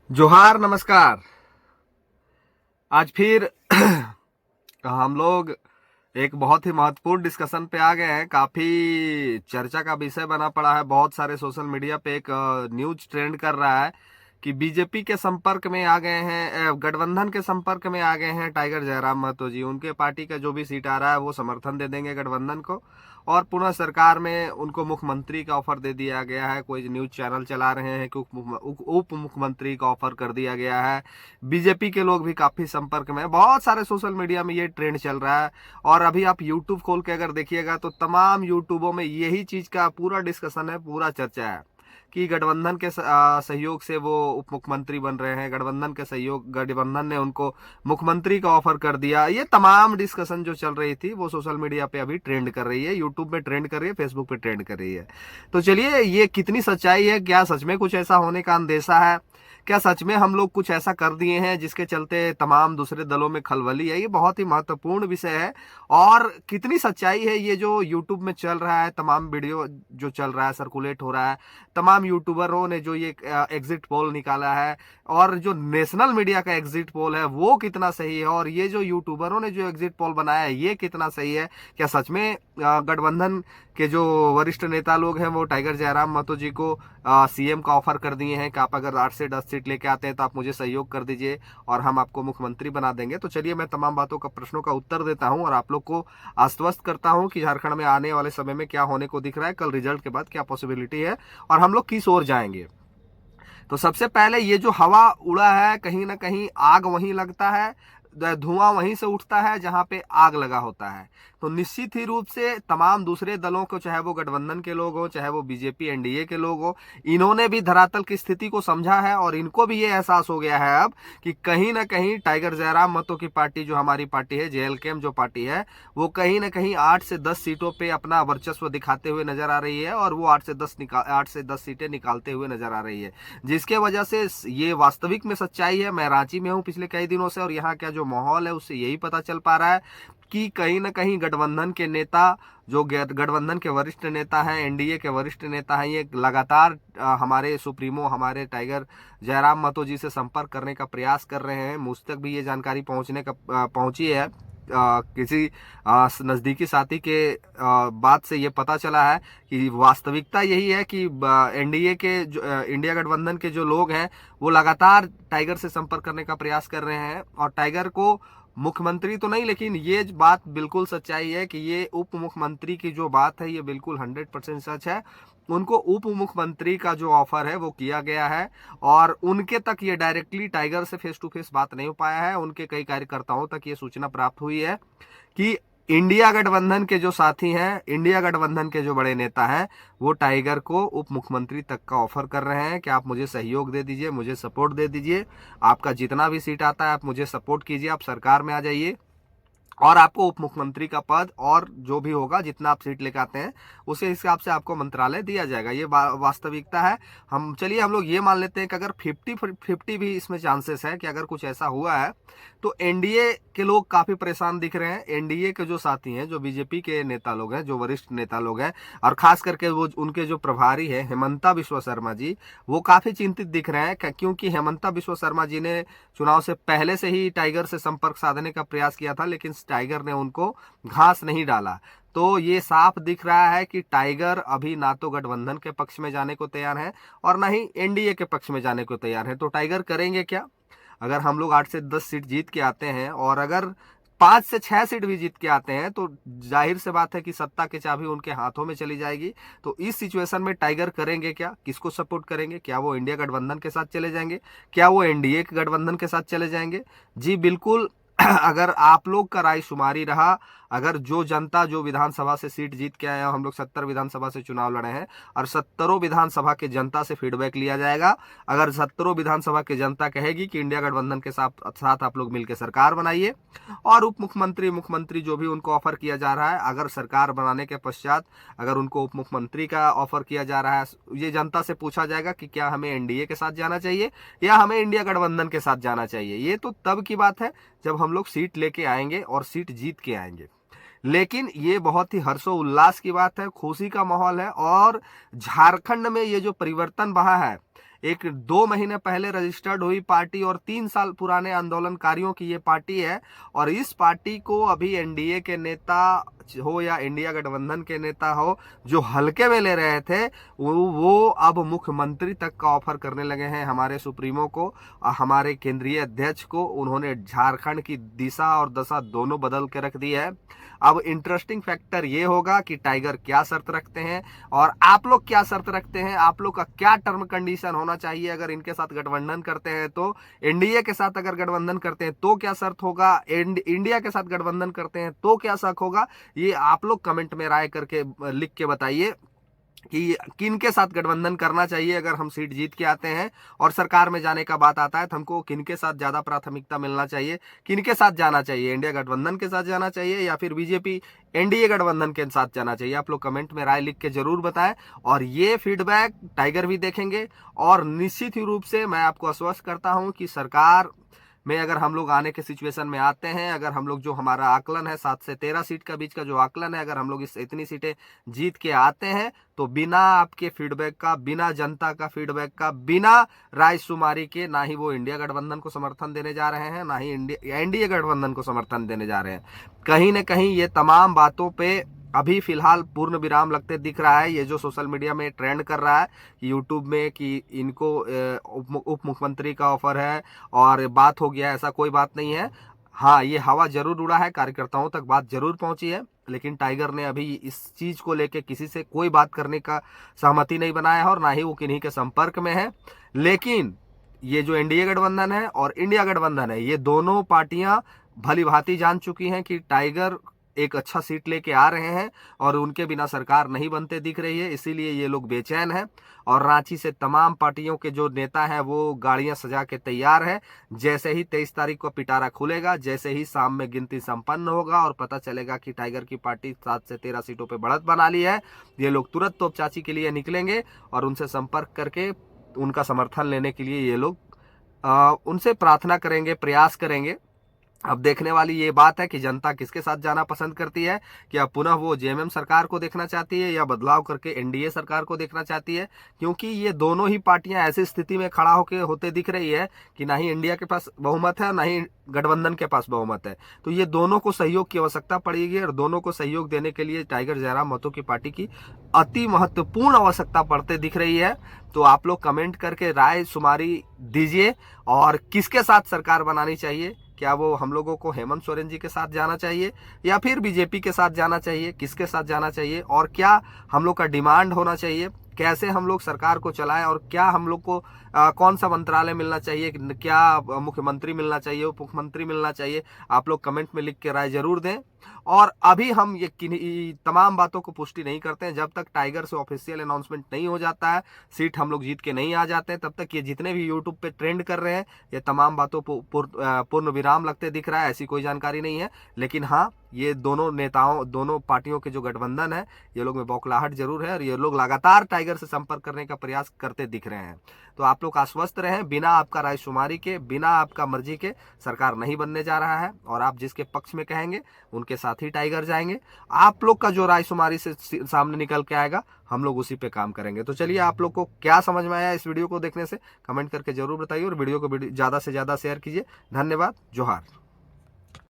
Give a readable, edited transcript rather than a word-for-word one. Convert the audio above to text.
जोहार नमस्कार। आज फिर हम लोग एक बहुत ही महत्वपूर्ण डिस्कशन पे आ गए हैं। काफी चर्चा का विषय बना पड़ा है। बहुत सारे सोशल मीडिया पे एक न्यूज ट्रेंड कर रहा है कि बीजेपी के संपर्क में आ गए हैं, गठबंधन के संपर्क में आ गए हैं टाइगर जयराम महतो जी। उनके पार्टी का जो भी सीट आ रहा है वो समर्थन दे देंगे गठबंधन को और पुनः सरकार में उनको मुख्यमंत्री का ऑफर दे दिया गया है। कोई न्यूज चैनल चला रहे हैं कि उप मुख्यमंत्री का ऑफर कर दिया गया है। बीजेपी के लोग भी काफी संपर्क में हैं। बहुत सारे सोशल मीडिया में ये ट्रेंड चल रहा है और अभी आप यूट्यूब खोल के अगर देखिएगा तो तमाम यूट्यूबों में यही चीज का पूरा डिस्कशन है, पूरा चर्चा है कि गठबंधन के सहयोग से वो उप मुख्यमंत्री बन रहे हैं। गठबंधन ने उनको मुख्यमंत्री का ऑफर कर दिया। ये तमाम डिस्कशन जो चल रही थी वो सोशल मीडिया पे अभी ट्रेंड कर रही है, यूट्यूब पे ट्रेंड कर रही है, फेसबुक पे ट्रेंड कर रही है। तो चलिए, ये कितनी सच्चाई है, क्या सच में कुछ ऐसा होने का अंदेशा है, क्या सच में हम लोग कुछ ऐसा कर दिए हैं जिसके चलते तमाम दूसरे दलों में खलबली है, ये बहुत ही महत्वपूर्ण विषय है। और कितनी सच्चाई है ये जो यूट्यूब में चल रहा है, तमाम वीडियो जो चल रहा है, सर्कुलेट हो रहा है, तमाम यूट्यूबरों ने जो ये एग्जिट पोल निकाला है और जो नेशनल मीडिया का एग्जिट पोल है वो कितना सही है, और ये जो यूट्यूबरों ने जो एग्जिट पोल बनाया है ये कितना सही है। क्या सच में गठबंधन के जो वरिष्ठ नेता लोग हैं वो टाइगर जयराम महतो जी को सीएम का ऑफर कर दिए हैं कि आप अगर 8 से 10 सीट लेके आते हैं तो आप मुझे सहयोग कर दीजिए और हम आपको मुख्यमंत्री बना देंगे। तो चलिए, मैं तमाम बातों का प्रश्नों का उत्तर देता हूं और आप लोग को आश्वस्त करता हूं कि झारखंड में आने वाले समय में क्या होने को दिख रहा है, कल रिजल्ट के बाद क्या पॉसिबिलिटी है और हम लोग किस ओर जाएंगे। तो सबसे पहले ये जो हवा उड़ा है, कहीं ना कहीं आग वहीं लगता है, धुआं वहीं से उठता है जहां पे आग लगा होता है। तो निश्चित ही रूप से तमाम दूसरे दलों को, चाहे वो गठबंधन के लोग हो, चाहे वो बीजेपी एनडीए के लोग हो, इन्होंने भी धरातल की स्थिति को समझा है और इनको भी ये एहसास हो गया है अब कि कहीं ना कहीं टाइगर जयराम महतो की पार्टी, जो हमारी पार्टी है जेएलकेएम जो पार्टी है, वो कहीं ना कहीं 8 से 10 सीटों पे अपना वर्चस्व दिखाते हुए नजर आ रही है और वो 8 से 10 सीटें निकालते हुए नजर आ रही है, जिसके वजह से ये वास्तविक में सच्चाई है। मैं रांची में हूँ पिछले कई दिनों से और यहाँ का जो माहौल है उससे यही पता चल पा रहा है कि कहीं ना कहीं गठबंधन के नेता, जो गठबंधन के वरिष्ठ नेता हैं, एनडीए के वरिष्ठ नेता हैं, ये लगातार हमारे सुप्रीमो, हमारे टाइगर जयराम महतो जी से संपर्क करने का प्रयास कर रहे हैं। मुझ तक भी ये जानकारी पहुंची है। किसी नजदीकी साथी के बात से ये पता चला है कि वास्तविकता यही है कि एनडीए के इंडिया गठबंधन के जो लोग हैं वो लगातार टाइगर से संपर्क करने का प्रयास कर रहे हैं और टाइगर को मुख्यमंत्री तो नहीं, लेकिन ये बात बिल्कुल सच्चाई है कि ये उप मुख्यमंत्री की जो बात है ये बिल्कुल 100% सच है। उनको उप मुख्यमंत्री का जो ऑफर है वो किया गया है और उनके तक ये डायरेक्टली टाइगर से फेस टू फेस बात नहीं हो पाया है। उनके कई कार्यकर्ताओं तक ये सूचना प्राप्त हुई है कि इंडिया गठबंधन के जो साथी हैं, इंडिया गठबंधन के जो बड़े नेता हैं, वो टाइगर को उप मुख्यमंत्री तक का ऑफर कर रहे हैं कि आप मुझे सहयोग दे दीजिए, मुझे सपोर्ट दे दीजिए, आपका जितना भी सीट आता है आप मुझे सपोर्ट कीजिए, आप सरकार में आ जाइए और आपको उप मुख्यमंत्री का पद और जो भी होगा, जितना आप सीट लेकर आते हैं उसी हिसाब से आपको मंत्रालय दिया जाएगा। ये वास्तविकता है। हम लोग ये मान लेते हैं कि अगर 50-50 भी इसमें चांसेस है कि अगर कुछ ऐसा हुआ है तो एनडीए के लोग काफी परेशान दिख रहे हैं। एनडीए के जो साथी हैं, जो बीजेपी के नेता लोग हैं, जो वरिष्ठ नेता लोग हैं और खास करके वो उनके जो प्रभारी है हेमंता बिश्व शर्मा जी, वो काफी चिंतित दिख रहे हैं क्योंकि हेमंता बिश्व शर्मा जी ने चुनाव से पहले से ही टाइगर से संपर्क साधने का प्रयास किया था, लेकिन टाइगर ने उनको घास नहीं डाला। तो ये साफ दिख रहा है कि टाइगर अभी ना तो गठबंधन के पक्ष में जाने को तैयार है और ना ही एनडीए के पक्ष में जाने को तैयार है। तो टाइगर करेंगे क्या? अगर हम लोग 8 से 10 सीट जीत के आते हैं और अगर 5 से 6 सीट भी जीत के आते हैं तो जाहिर से बात है कि सत्ता की चाबी उनके हाथों में चली जाएगी। तो इस सिचुएशन में टाइगर करेंगे क्या? किसको सपोर्ट करेंगे? क्या वो इंडिया गठबंधन के साथ चले जाएंगे? क्या वो एनडीए के गठबंधन के साथ चले जाएंगे? जी बिल्कुल। अगर आप लोग का रायशुमारी रहा, अगर जो जनता जो विधानसभा से सीट जीत के आया, हम लोग 70 विधानसभा से चुनाव लड़े हैं और 70 विधानसभा के जनता से फीडबैक लिया जाएगा। अगर 70 विधानसभा की जनता कहेगी कि इंडिया गठबंधन के साथ आप लोग मिलकर सरकार बनाइए और उप मुख्यमंत्री, मुख्यमंत्री जो भी उनको ऑफर किया जा रहा है, अगर सरकार बनाने के पश्चात अगर उनको उप मुख्यमंत्री का ऑफर किया जा रहा है, ये जनता से पूछा जाएगा कि क्या हमें एनडीए के साथ जाना चाहिए या हमें इंडिया गठबंधन के साथ जाना चाहिए। ये तो तब की बात है जब हम लोग सीट लेके आएंगे और सीट जीत के आएंगे। लेकिन ये बहुत ही हर्षो उल्लास की बात है, खुशी का माहौल है और झारखंड में ये जो परिवर्तन बहा है एक 2 महीने पहले रजिस्टर्ड हुई पार्टी और 3 साल पुराने आंदोलनकारियों की ये पार्टी है। और इस पार्टी को अभी एनडीए के नेता हो या इंडिया गठबंधन के नेता हो, जो हल्के में ले रहे थे, वो अब मुख्यमंत्री तक का ऑफर करने लगे हैं हमारे सुप्रीमो को, हमारे केंद्रीय अध्यक्ष को। उन्होंने झारखंड की दिशा और दशा दोनों बदल के रख दी है। अब इंटरेस्टिंग फैक्टर ये होगा कि टाइगर क्या शर्त रखते हैं और आप लोग क्या शर्त रखते हैं, आप लोग का क्या टर्म कंडीशन होना चाहिए अगर इनके साथ गठबंधन करते हैं तो। एनडीए के साथ अगर गठबंधन करते हैं तो क्या शर्त होगा, इंडिया के साथ गठबंधन करते हैं तो क्या शर्त होगा, ये आप लोग कमेंट में राय करके लिख के बताइए कि किन के साथ गठबंधन करना चाहिए अगर हम सीट जीत के आते हैं और सरकार में जाने का बात आता है तो हमको किन के साथ ज्यादा प्राथमिकता मिलना चाहिए, किन के साथ जाना चाहिए, इंडिया गठबंधन के साथ जाना चाहिए या फिर बीजेपी एनडीए गठबंधन के साथ जाना चाहिए। आप लोग कमेंट में राय लिख के जरूर बताएं और ये फीडबैक टाइगर भी देखेंगे। और निश्चित ही रूप से मैं आपको आश्वस्त करता हूं कि सरकार में अगर हम लोग आने के सिचुएशन में आते हैं, अगर हम लोग जो हमारा आकलन है 7 से 13 सीट का बीच का जो आकलन है, अगर हम लोग इस इतनी सीटें जीत के आते हैं तो बिना आपके फीडबैक का, बिना जनता का फीडबैक का, बिना रायशुमारी के, ना ही वो इंडिया गठबंधन को समर्थन देने जा रहे हैं, ना ही एनडीए गठबंधन को समर्थन देने जा रहे हैं। कहीं ना कहीं ये तमाम बातों पे अभी फिलहाल पूर्ण विराम लगते दिख रहा है। ये जो सोशल मीडिया में ट्रेंड कर रहा है यूट्यूब में कि इनको उप मुख्यमंत्री का ऑफर है और बात हो गया, ऐसा कोई बात नहीं है। हाँ, ये हवा जरूर उड़ा है, कार्यकर्ताओं तक बात जरूर पहुंची है, लेकिन टाइगर ने अभी इस चीज को लेके किसी से कोई बात करने का सहमति नहीं बनाया है और ना ही वो किन्हीं के संपर्क में है। लेकिन ये जो एनडीए गठबंधन है और इंडिया गठबंधन है, ये दोनों पार्टियां भली भांति जान चुकी हैं कि टाइगर एक अच्छा सीट लेके आ रहे हैं और उनके बिना सरकार नहीं बनते दिख रही है, इसीलिए ये लोग बेचैन हैं। और रांची से तमाम पार्टियों के जो नेता हैं वो गाड़ियां सजा के तैयार हैं। जैसे ही 23 तारीख को पिटारा खुलेगा, जैसे ही शाम में गिनती संपन्न होगा और पता चलेगा कि टाइगर की पार्टी 7 से 13 सीटों पर बढ़त बना ली है, ये लोग तुरंत तोपचाची के लिए निकलेंगे और उनसे संपर्क करके उनका समर्थन लेने के लिए ये लोग उनसे प्रार्थना करेंगे, प्रयास करेंगे। अब देखने वाली ये बात है कि जनता किसके साथ जाना पसंद करती है, क्या पुनः वो जेएमएम सरकार को देखना चाहती है या बदलाव करके एनडीए सरकार को देखना चाहती है। क्योंकि ये दोनों ही पार्टियां ऐसी स्थिति में खड़ा होते दिख रही है कि ना ही इंडिया के पास बहुमत है, ना ही गठबंधन के पास बहुमत है। तो ये दोनों को सहयोग की आवश्यकता पड़ेगी और दोनों को सहयोग देने के लिए टाइगर जयराम महतो की पार्टी की अति महत्वपूर्ण आवश्यकता पड़ते दिख रही है। तो आप लोग कमेंट करके राय शुमारी दीजिए और किसके साथ सरकार बनानी चाहिए, क्या वो हम लोगों को हेमंत सोरेन जी के साथ जाना चाहिए या फिर बीजेपी के साथ जाना चाहिए, किसके साथ जाना चाहिए और क्या हम लोग का डिमांड होना चाहिए, कैसे हम लोग सरकार को चलाएं और क्या हम लोग को कौन सा मंत्रालय मिलना चाहिए, क्या मुख्यमंत्री मिलना चाहिए, उप मुख्यमंत्री मिलना चाहिए। आप लोग कमेंट में लिख के राय जरूर दें। और अभी हम ये तमाम बातों को पुष्टि नहीं करते हैं जब तक टाइगर से ऑफिशियल अनाउंसमेंट नहीं हो जाता है, सीट हम लोग जीत के नहीं आ जाते हैं, तब तक ये जितने भी यूट्यूब पे ट्रेंड कर रहे हैं ये तमाम बातों पूर्ण विराम लगते दिख रहा है, ऐसी कोई जानकारी नहीं है। लेकिन हाँ, ये दोनों नेताओं, दोनों पार्टियों के जो गठबंधन है, ये लोग में बौखलाहट जरूर है और ये लोग लगातार टाइगर से संपर्क करने का प्रयास करते दिख रहे हैं। तो आप लोग आश्वस्त रहें, बिना आपका रायशुमारी के, बिना आपका मर्जी के सरकार नहीं बनने जा रहा है और आप जिसके पक्ष में कहेंगे उनके साथ ही टाइगर जाएंगे। आप लोग का जो रायशुमारी से सामने निकल के आएगा हम लोग उसी पे काम करेंगे। तो चलिए, आप लोग को क्या समझ में आया इस वीडियो को देखने से कमेंट करके जरूर बताइए और वीडियो को ज्यादा से ज्यादा शेयर कीजिए। धन्यवाद, जोहार।